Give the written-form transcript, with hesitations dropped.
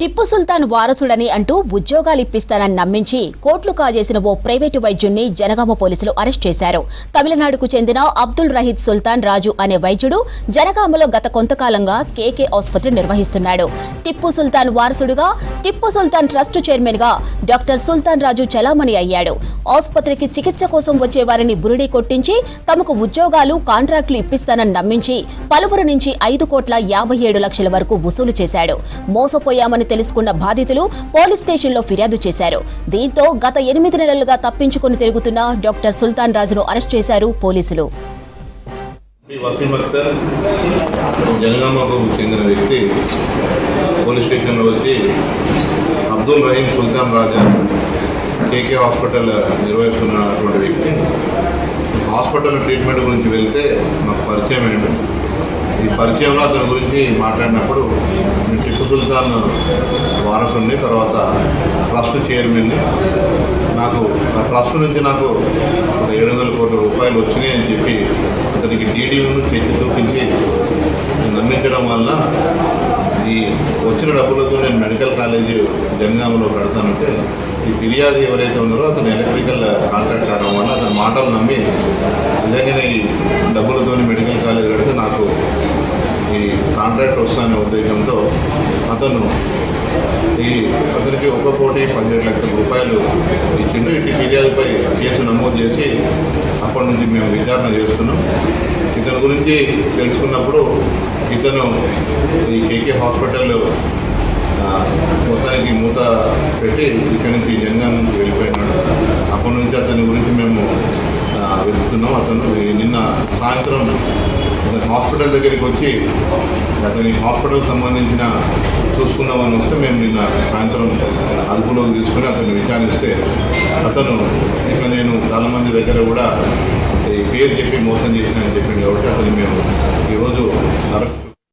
టిప్పు సుల్తాన్ వారసుడని అంటూ ఉద్యోగాలు ఇప్పిస్తానని నమ్మించి కోట్లు కాజేసిన ఓ ప్రైవేటు వైద్యుణ్ణి జనగామ పోలీసులు అరెస్ట్ చేశారు. తమిళనాడుకు చెందిన అబ్దుల్ రహీద్ సుల్తాన్ రాజు అనే వైద్యుడు జనగామలో గత కొంతకాలంగా కేకే ఆసుపత్రి నిర్వహిస్తున్నాడు. టిప్పు సుల్తాన్ వారసుడుగా టిప్పు సుల్తాన్ ట్రస్ట్ చైర్మన్ గా డాక్టర్ సుల్తాన్ రాజు చలామణి అయ్యాడు. ఆసుపత్రికి చికిత్స కోసం వచ్చే వారిని బురిడి కొట్టించి తమకు ఉద్యోగాలు కాంట్రాక్టులు ఇప్పిస్తానని నమ్మించి పలువురు నుంచి 5,57,00,000 వరకు వసూలు చేశాడు. మోసపోయామని తెలుసుకున్న బాధితులు పోలీస్ స్టేషన్లో ఫిర్యాదు చేశారు. దీంతో గత 8 నెలలుగా తప్పించుకుని తిరుగుతున్న డాక్టర్ సుల్తాన్ రాజును అరెస్ట్ చేశారు పోలీసులు. జనగామకు చెందిన వ్యక్తి పోలీస్ స్టేషన్లో వచ్చి అబ్దుల్ రహీం సుల్తాన్ రాజా కేకే హాస్పిటల్ నిర్వహిస్తున్నటువంటి వ్యక్తి హాస్పిటల్ ట్రీట్మెంట్ గురించి వెళ్తే మాకు పరిచయం అయ్యాడు. ఈ పరిచయంలో అతని గురించి మాట్లాడినప్పుడు నేను టిప్పు సుల్తాన్ వారసుని, తర్వాత ట్రస్ట్ చైర్మన్ని, నాకు ఆ ట్రస్ట్ నుంచి నాకు 700 కోట్ల రూపాయలు వచ్చినాయి అని చెప్పి అతనికి డీడీను తెచ్చి చూపించి నమ్మించడం వల్ల ఈ వచ్చిన డబ్బులతో నేను మెడికల్ కాలేజీ జనగామలో కడతానంటే ఈ ఫిర్యాదు ఎవరైతే ఉన్నారో అతను ఎలక్ట్రికల్ కాంట్రాక్ట్ రావడం వల్ల అతని మాటలు నమ్మి నిజంగానే ఈ డబ్బులతో మెడికల్ కాలేజ్ కడితే నాకు ఈ కాంట్రాక్ట్ వస్తానే ఉద్దేశంతో అతనికి 1,17,00,000 రూపాయలు ఇచ్చిండు. ఇటు ఫిర్యాదుపై కేసు నమోదు చేసి అప్పటి నుంచి మేము విచారణ చేస్తున్నాం. ఇతని గురించి తెలుసుకున్నప్పుడు ఇతను ఈ కేకే హాస్పిటల్ మొత్తానికి మూత పెట్టి ఇక్కడి నుంచి జనగామ నుంచి వెళ్ళిపోయినాడు. అప్పటి నుంచి అతని గురించి మేము వెతుకుతున్నాం. అతను నిన్న సాయంత్రం అతని హాస్పిటల్ దగ్గరికి వచ్చి అతని హాస్పిటల్కి సంబంధించిన చూసుకుందామని వస్తే మేము నిన్న సాయంత్రం అదుపులోకి తీసుకుని అతన్ని విచారిస్తే అతను ఇక నేను చాలామంది దగ్గర కూడా ఈ పేరు చెప్పి మోసం చేసినా అని చెప్పింది కాబట్టి అతన్ని మేము ఈరోజు అరెస్ట్